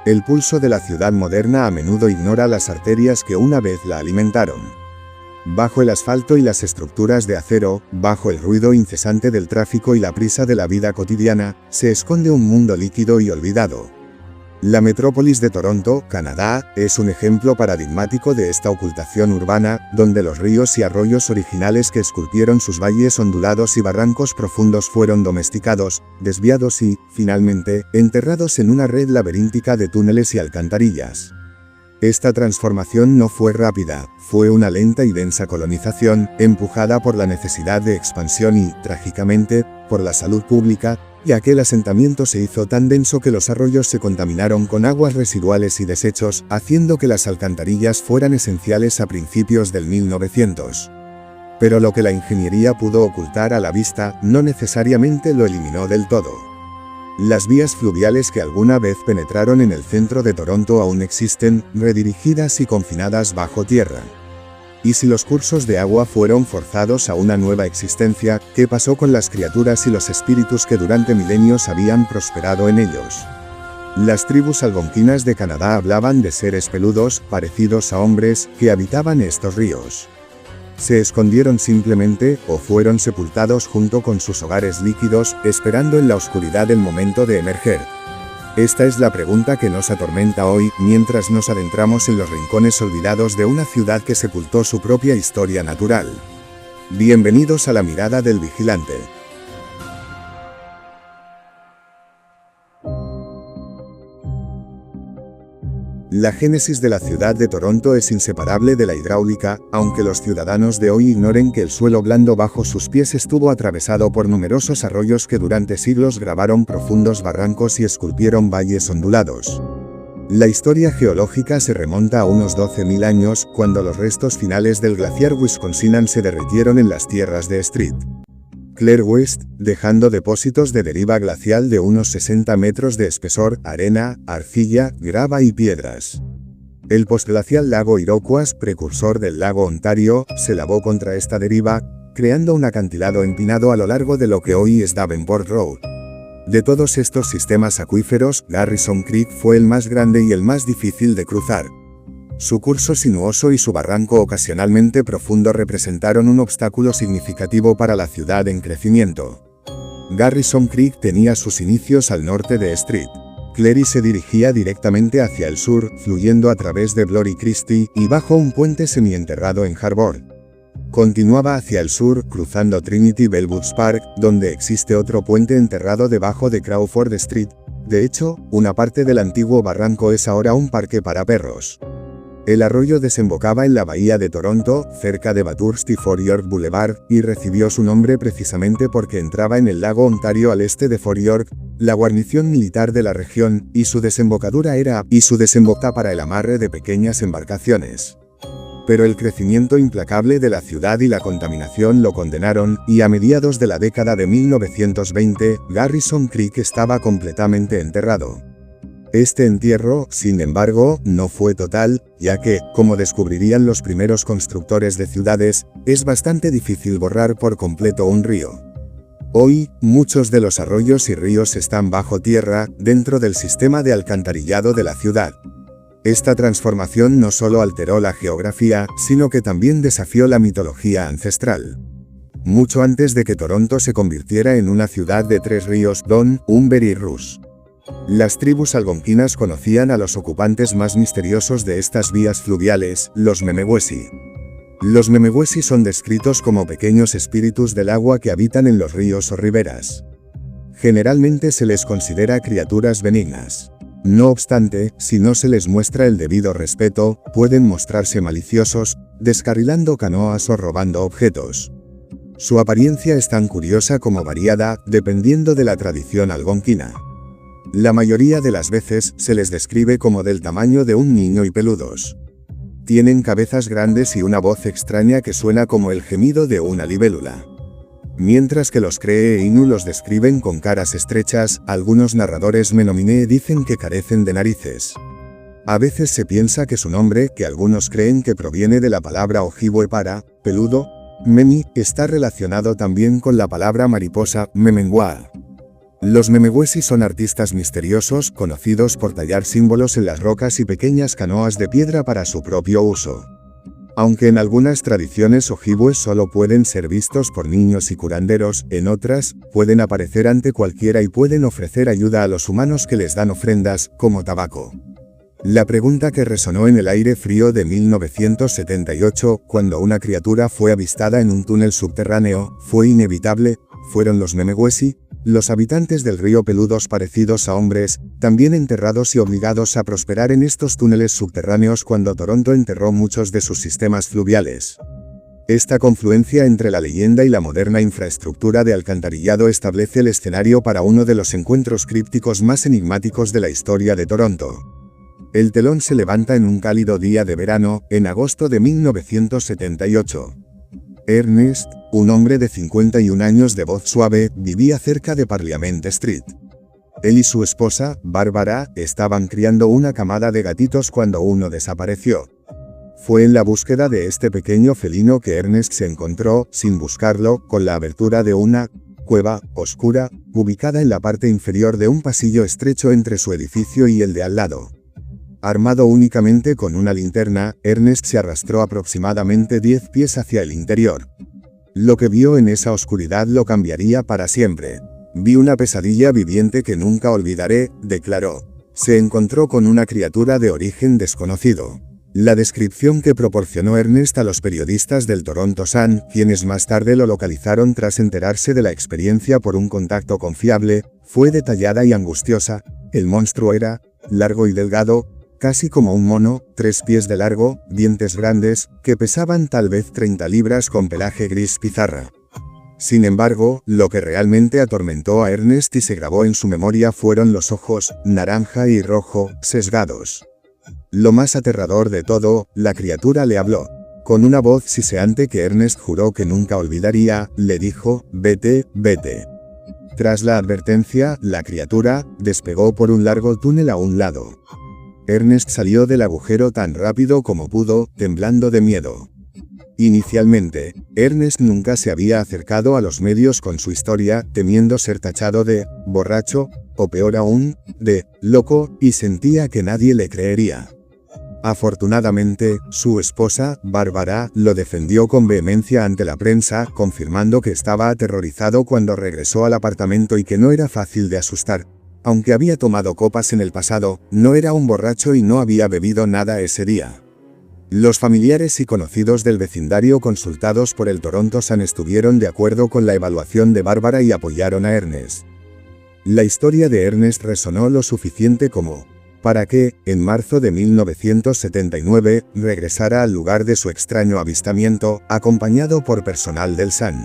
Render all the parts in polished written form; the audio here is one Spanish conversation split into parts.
El pulso de la ciudad moderna a menudo ignora las arterias que una vez la alimentaron. Bajo el asfalto y las estructuras de acero, bajo el ruido incesante del tráfico y la prisa de la vida cotidiana, se esconde un mundo líquido y olvidado. La metrópolis de Toronto, Canadá, es un ejemplo paradigmático de esta ocultación urbana, donde los ríos y arroyos originales que esculpieron sus valles ondulados y barrancos profundos fueron domesticados, desviados y, finalmente, enterrados en una red laberíntica de túneles y alcantarillas. Esta transformación no fue rápida, fue una lenta y densa colonización, empujada por la necesidad de expansión y, trágicamente, por la salud pública, y aquel asentamiento se hizo tan denso que los arroyos se contaminaron con aguas residuales y desechos, haciendo que las alcantarillas fueran esenciales a principios del 1900. Pero lo que la ingeniería pudo ocultar a la vista, no necesariamente lo eliminó del todo. Las vías fluviales que alguna vez penetraron en el centro de Toronto aún existen, redirigidas y confinadas bajo tierra. Y si los cursos de agua fueron forzados a una nueva existencia, ¿qué pasó con las criaturas y los espíritus que durante milenios habían prosperado en ellos? Las tribus algonquinas de Canadá hablaban de seres peludos, parecidos a hombres, que habitaban estos ríos. Se escondieron simplemente, o fueron sepultados junto con sus hogares líquidos, esperando en la oscuridad el momento de emerger. Esta es la pregunta que nos atormenta hoy, mientras nos adentramos en los rincones olvidados de una ciudad que sepultó su propia historia natural. Bienvenidos a la mirada del vigilante. La génesis de la ciudad de Toronto es inseparable de la hidráulica, aunque los ciudadanos de hoy ignoren que el suelo blando bajo sus pies estuvo atravesado por numerosos arroyos que durante siglos gravaron profundos barrancos y esculpieron valles ondulados. La historia geológica se remonta a unos 12.000 años, cuando los restos finales del glaciar Wisconsin se derritieron en las tierras de St. Clair West, dejando depósitos de deriva glacial de unos 60 metros de espesor, arena, arcilla, grava y piedras. El postglacial lago Iroquois, precursor del lago Ontario, se lavó contra esta deriva, creando un acantilado empinado a lo largo de lo que hoy es Davenport Road. De todos estos sistemas acuíferos, Garrison Creek fue el más grande y el más difícil de cruzar. Su curso sinuoso y su barranco ocasionalmente profundo representaron un obstáculo significativo para la ciudad en crecimiento. Garrison Creek tenía sus inicios al norte de St. Clair y se dirigía directamente hacia el sur, fluyendo a través de Bloor y Christie, y bajo un puente semienterrado en Harbor. Continuaba hacia el sur, cruzando Trinity Bellwoods Park, donde existe otro puente enterrado debajo de Crawford Street. De hecho, una parte del antiguo barranco es ahora un parque para perros. El arroyo desembocaba en la bahía de Toronto, cerca de Bathurst y Fort York Boulevard, y recibió su nombre precisamente porque entraba en el lago Ontario al este de Fort York, la guarnición militar de la región, y su desembocadura para el amarre de pequeñas embarcaciones. Pero el crecimiento implacable de la ciudad y la contaminación lo condenaron, y a mediados de la década de 1920, Garrison Creek estaba completamente enterrado. Este entierro, sin embargo, no fue total, ya que, como descubrirían los primeros constructores de ciudades, es bastante difícil borrar por completo un río. Hoy, muchos de los arroyos y ríos están bajo tierra, dentro del sistema de alcantarillado de la ciudad. Esta transformación no solo alteró la geografía, sino que también desafió la mitología ancestral. Mucho antes de que Toronto se convirtiera en una ciudad de 3 ríos, Don, Humber y Rush. Las tribus algonquinas conocían a los ocupantes más misteriosos de estas vías fluviales, los Memewesi. Los Memewesi son descritos como pequeños espíritus del agua que habitan en los ríos o riberas. Generalmente se les considera criaturas benignas. No obstante, si no se les muestra el debido respeto, pueden mostrarse maliciosos, descarrilando canoas o robando objetos. Su apariencia es tan curiosa como variada, dependiendo de la tradición algonquina. La mayoría de las veces se les describe como del tamaño de un niño y peludos. Tienen cabezas grandes y una voz extraña que suena como el gemido de una libélula. Mientras que los Cree e Innu los describen con caras estrechas, algunos narradores Menominee dicen que carecen de narices. A veces se piensa que su nombre, que algunos creen que proviene de la palabra Ojibwe para peludo, Memi, está relacionado también con la palabra mariposa, Memengwaa. Los Memewesi son artistas misteriosos, conocidos por tallar símbolos en las rocas y pequeñas canoas de piedra para su propio uso. Aunque en algunas tradiciones ojibwes solo pueden ser vistos por niños y curanderos, en otras, pueden aparecer ante cualquiera y pueden ofrecer ayuda a los humanos que les dan ofrendas, como tabaco. La pregunta que resonó en el aire frío de 1978, cuando una criatura fue avistada en un túnel subterráneo, fue inevitable. ¿Fueron los Memewesi, los habitantes del río peludos parecidos a hombres, también enterrados y obligados a prosperar en estos túneles subterráneos cuando Toronto enterró muchos de sus sistemas fluviales? Esta confluencia entre la leyenda y la moderna infraestructura de alcantarillado establece el escenario para uno de los encuentros crípticos más enigmáticos de la historia de Toronto. El telón se levanta en un cálido día de verano, en agosto de 1978. Ernest, un hombre de 51 años de voz suave, vivía cerca de Parliament Street. Él y su esposa, Barbara, estaban criando una camada de gatitos cuando uno desapareció. Fue en la búsqueda de este pequeño felino que Ernest se encontró, sin buscarlo, con la abertura de una cueva oscura, ubicada en la parte inferior de un pasillo estrecho entre su edificio y el de al lado. Armado únicamente con una linterna, Ernest se arrastró aproximadamente 10 pies hacia el interior. Lo que vio en esa oscuridad lo cambiaría para siempre. Vi una pesadilla viviente que nunca olvidaré, declaró. Se encontró con una criatura de origen desconocido. La descripción que proporcionó Ernest a los periodistas del Toronto Sun, quienes más tarde lo localizaron tras enterarse de la experiencia por un contacto confiable, fue detallada y angustiosa. El monstruo era largo y delgado, casi como un mono, 3 pies de largo, dientes grandes, que pesaban tal vez 30 libras con pelaje gris pizarra. Sin embargo, lo que realmente atormentó a Ernest y se grabó en su memoria fueron los ojos, naranja y rojo, sesgados. Lo más aterrador de todo, la criatura le habló. Con una voz siseante que Ernest juró que nunca olvidaría, le dijo, vete, vete. Tras la advertencia, la criatura despegó por un largo túnel a un lado. Ernest salió del agujero tan rápido como pudo, temblando de miedo. Inicialmente, Ernest nunca se había acercado a los medios con su historia, temiendo ser tachado de borracho, o peor aún, de loco, y sentía que nadie le creería. Afortunadamente, su esposa, Barbara, lo defendió con vehemencia ante la prensa, confirmando que estaba aterrorizado cuando regresó al apartamento y que no era fácil de asustar. Aunque había tomado copas en el pasado, no era un borracho y no había bebido nada ese día. Los familiares y conocidos del vecindario consultados por el Toronto Sun estuvieron de acuerdo con la evaluación de Bárbara y apoyaron a Ernest. La historia de Ernest resonó lo suficiente como para que, en marzo de 1979, regresara al lugar de su extraño avistamiento, acompañado por personal del Sun.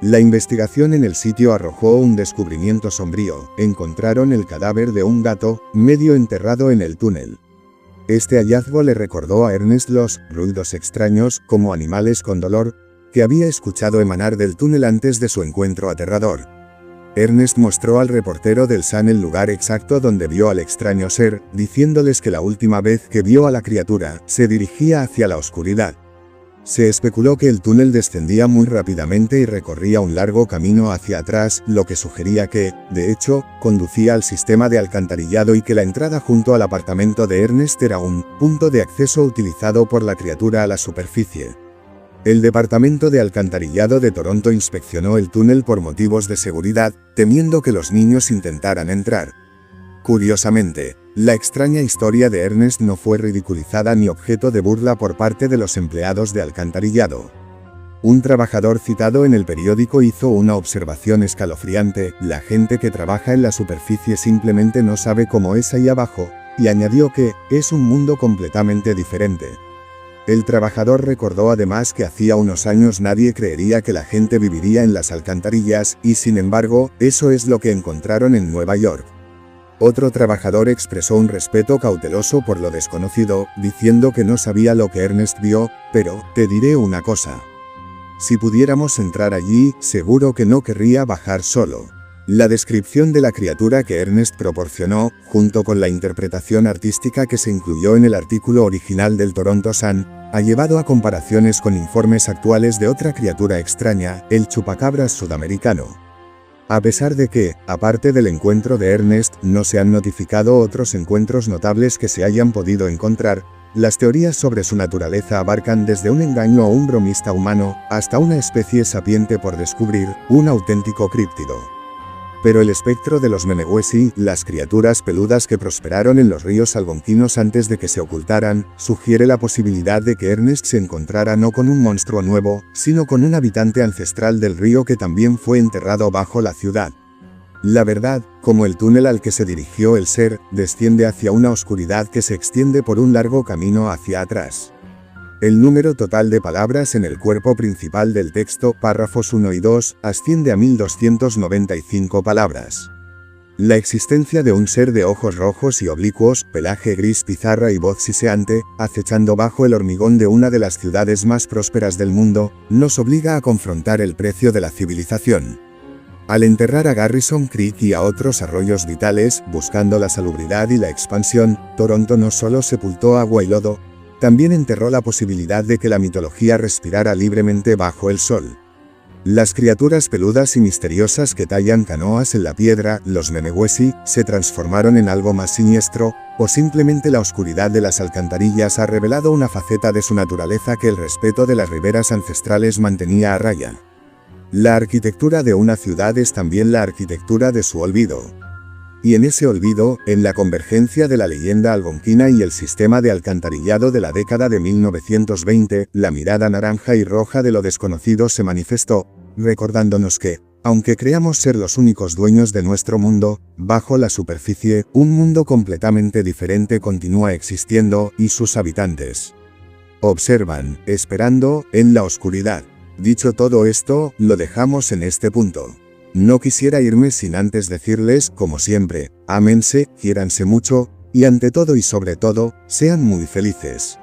La investigación en el sitio arrojó un descubrimiento sombrío. Encontraron el cadáver de un gato, medio enterrado en el túnel. Este hallazgo le recordó a Ernest los ruidos extraños, como animales con dolor, que había escuchado emanar del túnel antes de su encuentro aterrador. Ernest mostró al reportero del Sun el lugar exacto donde vio al extraño ser, diciéndoles que la última vez que vio a la criatura, se dirigía hacia la oscuridad. Se especuló que el túnel descendía muy rápidamente y recorría un largo camino hacia atrás, lo que sugería que, de hecho, conducía al sistema de alcantarillado y que la entrada junto al apartamento de Ernest era un punto de acceso utilizado por la criatura a la superficie. El Departamento de Alcantarillado de Toronto inspeccionó el túnel por motivos de seguridad, temiendo que los niños intentaran entrar. Curiosamente, la extraña historia de Ernest no fue ridiculizada ni objeto de burla por parte de los empleados de alcantarillado. Un trabajador citado en el periódico hizo una observación escalofriante: la gente que trabaja en la superficie simplemente no sabe cómo es ahí abajo, y añadió que es un mundo completamente diferente. El trabajador recordó además que hacía unos años nadie creería que la gente viviría en las alcantarillas, y sin embargo, eso es lo que encontraron en Nueva York. Otro trabajador expresó un respeto cauteloso por lo desconocido, diciendo que no sabía lo que Ernest vio, pero, te diré una cosa. Si pudiéramos entrar allí, seguro que no querría bajar solo. La descripción de la criatura que Ernest proporcionó, junto con la interpretación artística que se incluyó en el artículo original del Toronto Sun, ha llevado a comparaciones con informes actuales de otra criatura extraña, el chupacabras sudamericano. A pesar de que, aparte del encuentro de Ernest, no se han notificado otros encuentros notables que se hayan podido encontrar, las teorías sobre su naturaleza abarcan desde un engaño a un bromista humano, hasta una especie sapiente por descubrir, un auténtico críptido. Pero el espectro de los Menewesi, las criaturas peludas que prosperaron en los ríos algonquinos antes de que se ocultaran, sugiere la posibilidad de que Ernest se encontrara no con un monstruo nuevo, sino con un habitante ancestral del río que también fue enterrado bajo la ciudad. La verdad, como el túnel al que se dirigió el ser, desciende hacia una oscuridad que se extiende por un largo camino hacia atrás. El número total de palabras en el cuerpo principal del texto, párrafos 1 y 2, asciende a 1295 palabras. La existencia de un ser de ojos rojos y oblicuos, pelaje gris pizarra y voz siseante, acechando bajo el hormigón de una de las ciudades más prósperas del mundo, nos obliga a confrontar el precio de la civilización. Al enterrar a Garrison Creek y a otros arroyos vitales, buscando la salubridad y la expansión, Toronto no solo sepultó agua y lodo, también enterró la posibilidad de que la mitología respirara libremente bajo el sol. Las criaturas peludas y misteriosas que tallan canoas en la piedra, los Menewesi, se transformaron en algo más siniestro, o simplemente la oscuridad de las alcantarillas ha revelado una faceta de su naturaleza que el respeto de las riberas ancestrales mantenía a raya. La arquitectura de una ciudad es también la arquitectura de su olvido. Y en ese olvido, en la convergencia de la leyenda algonquina y el sistema de alcantarillado de la década de 1920, la mirada naranja y roja de lo desconocido se manifestó, recordándonos que, aunque creamos ser los únicos dueños de nuestro mundo, bajo la superficie, un mundo completamente diferente continúa existiendo, y sus habitantes observan, esperando, en la oscuridad. Dicho todo esto, lo dejamos en este punto. No quisiera irme sin antes decirles, como siempre, ámense, quiéranse mucho, y ante todo y sobre todo, sean muy felices.